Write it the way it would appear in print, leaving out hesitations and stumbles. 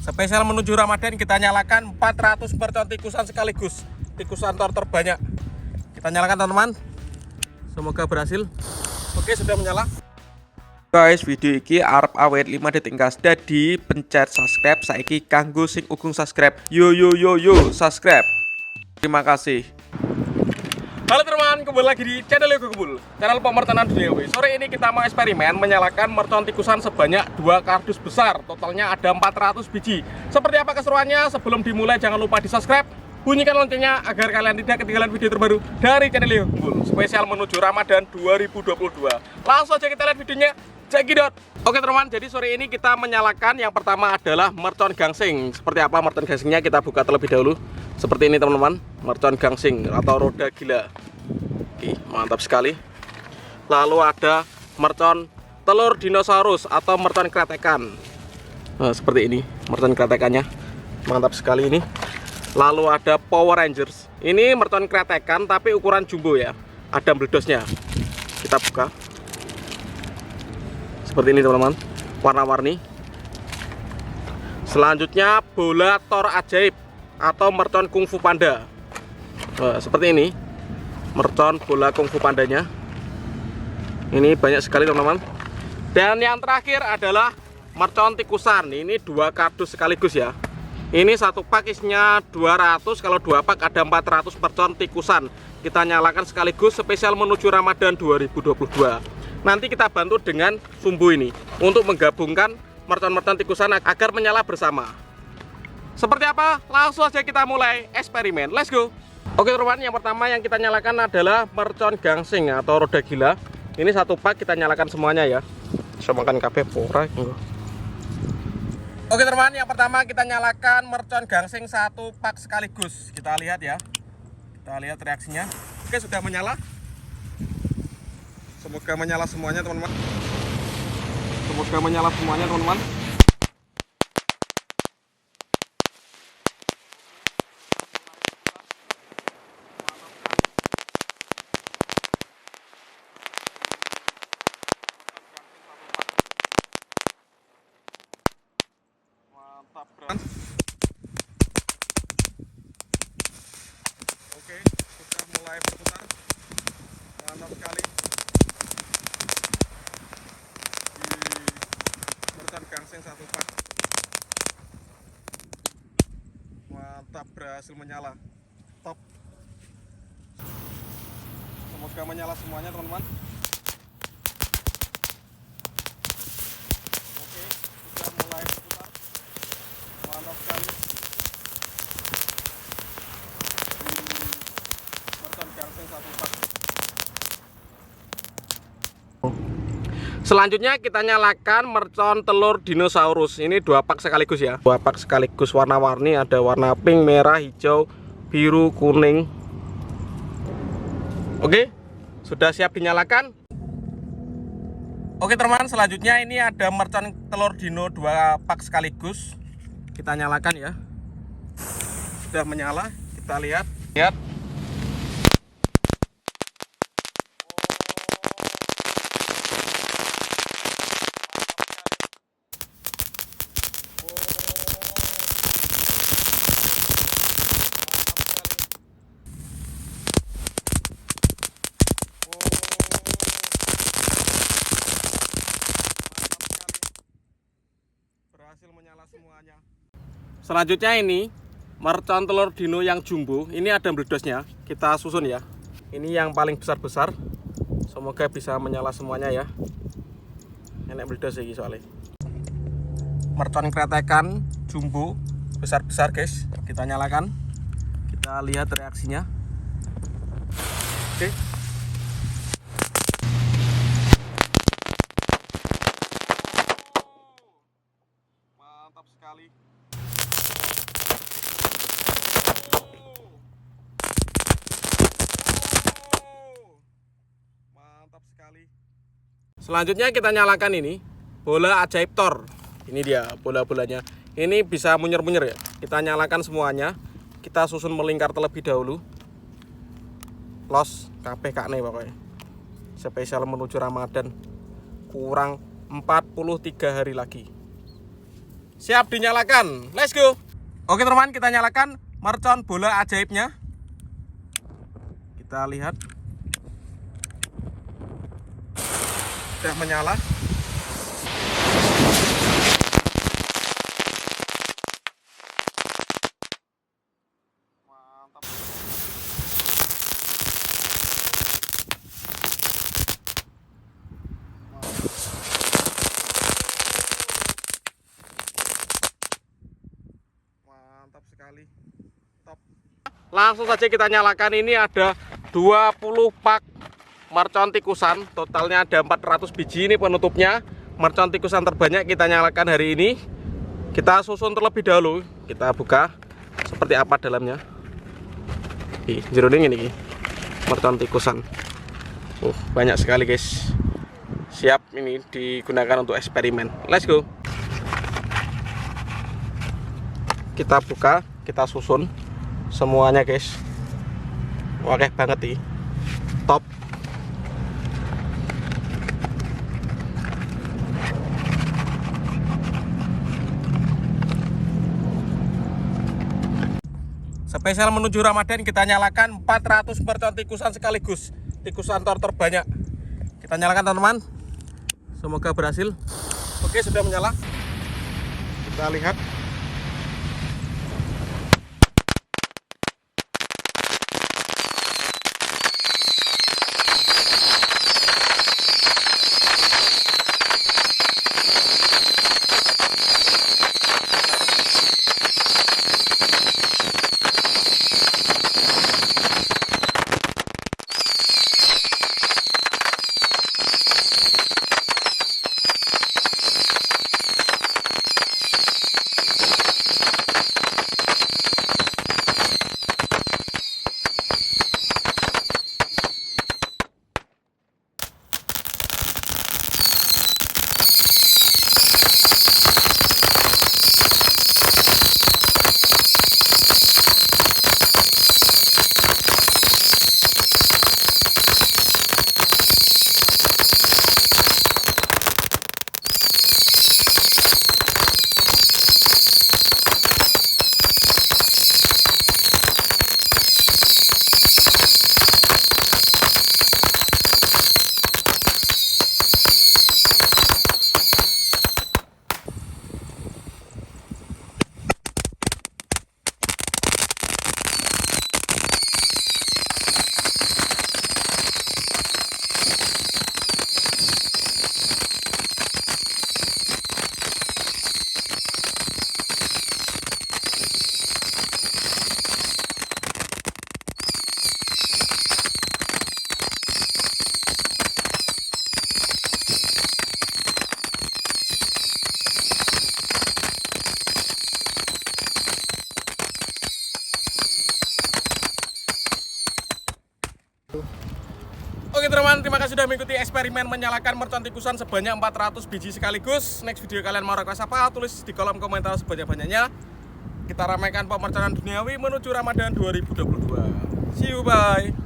Spesial menuju Ramadan kita nyalakan 400 mercon tikusan sekaligus. Tikusan tor terbanyak. Kita nyalakan teman-teman. Semoga berhasil. Oke, sudah menyala. Guys, video iki arep awet 5 detik gas. Dadi pencet subscribe saiki kanggo sing ugung subscribe. Yo subscribe. Terima kasih. Halo teman, kembali lagi di channel Yogo Kebul, channel pemertanan dunia. Sore ini kita mau eksperimen menyalakan mercon tikusan sebanyak 2 kardus besar. Totalnya ada 400 biji. Seperti apa keseruannya? Sebelum dimulai jangan lupa di subscribe, bunyikan loncengnya agar kalian tidak ketinggalan video terbaru dari channel Yogo Kebul. Spesial menuju Ramadan 2022. Langsung aja kita lihat videonya. Cekidot. Oke teman, jadi sore ini kita menyalakan yang pertama adalah mercon gangsing. Seperti apa mercon gangsingnya kita buka terlebih dahulu. Seperti ini teman-teman, mercon gangsing atau roda gila. Oke, mantap sekali. Lalu ada mercon telur dinosaurus atau mercon kretekan. Nah, seperti ini mercon kretekannya, mantap sekali ini. Lalu ada Power Rangers. Ini mercon kretekan tapi ukuran jumbo ya. Ada meledosnya. Kita buka. Seperti ini teman-teman, warna-warni. Selanjutnya bola Thor ajaib atau mercon kungfu panda. Nah, seperti ini mercon bola kungfu pandanya. Ini banyak sekali teman-teman. Dan yang terakhir adalah mercon tikusan. Ini 2 kardus sekaligus ya. Ini satu pak isinya 200. Kalau 2 pak ada 400 mercon tikusan. Kita nyalakan sekaligus spesial menuju Ramadan 2022. Nanti kita bantu dengan sumbu ini untuk menggabungkan mercon-mercon tikusan agar menyala bersama. Seperti apa? Langsung aja kita mulai eksperimen. Let's go. Oke teman-teman, yang pertama yang kita nyalakan adalah mercon gangsing atau roda gila. Ini satu pak kita nyalakan semuanya ya. Bisa makan kabeh pora. Oke teman-teman, yang pertama kita nyalakan mercon gangsing satu pak sekaligus. Kita lihat ya. Kita lihat reaksinya. Oke, sudah menyala. Semoga menyala semuanya teman-teman. Semoga menyala semuanya teman-teman. Mantap, oke, sudah mulai berputar. Mantap sekali. Di mercon gangsing satu pak. Mantap, berhasil menyala. Top. Semoga menyala semuanya teman-teman. Oke, sudah mulai berputar. Mantap sekali. Mercon gangsing satu pak. Selanjutnya kita nyalakan mercon telur dinosaurus. Ini 2 pak sekaligus ya. 2 pak sekaligus warna-warni, ada warna pink, merah, hijau, biru, kuning. Oke, sudah siap dinyalakan. Oke teman, selanjutnya ini ada mercon telur dino 2 pak sekaligus. Kita nyalakan ya. Sudah menyala, kita lihat. Berhasil menyala semuanya. Selanjutnya ini mercon telur dino yang jumbo. Ini ada meledosnya. Kita susun ya. Ini yang paling besar-besar. Semoga bisa menyala semuanya ya. Enak meledos lagi soalnya. Mercon kretekan jumbo besar-besar guys. Kita nyalakan. Kita lihat reaksinya. Oke. Mantap sekali. Mantap sekali. Selanjutnya kita nyalakan ini bola ajaib Thor. Ini dia bola-bolanya. Ini bisa munyer-munyer ya. Kita nyalakan semuanya. Kita susun melingkar terlebih dahulu. Los kabeh kakne pokoknya. Spesial menuju Ramadan. Kurang 43 hari lagi. Siap dinyalakan. Let's go. Oke teman, kita nyalakan mercon bola ajaibnya. Kita lihat. Sudah menyala. Mantap. Mantap sekali. Top. Langsung saja kita nyalakan. Ini ada 20 pak mercon tikusan, totalnya ada 400 biji. Ini penutupnya, mercon tikusan terbanyak kita nyalakan hari ini. Kita susun terlebih dahulu, kita buka seperti apa dalamnya. Jeruning ini mercon tikusan. Banyak sekali guys. Siap ini digunakan untuk eksperimen. Let's go. Kita buka, kita susun semuanya guys. Oke banget nih. Top. Spesial menuju Ramadan kita nyalakan 400 mercon tikusan sekaligus. Tikusan tor terbanyak. Kita nyalakan teman-teman. Semoga berhasil. Oke, sudah menyala. Kita lihat. Oke teman-teman, terima kasih sudah mengikuti eksperimen menyalakan mercon tikusan sebanyak 400 biji sekaligus. Next video kalian mau request apa? Tulis di kolom komentar sebanyak-banyaknya. Kita ramaikan pemerconan duniawi menuju Ramadan 2022. See you, bye.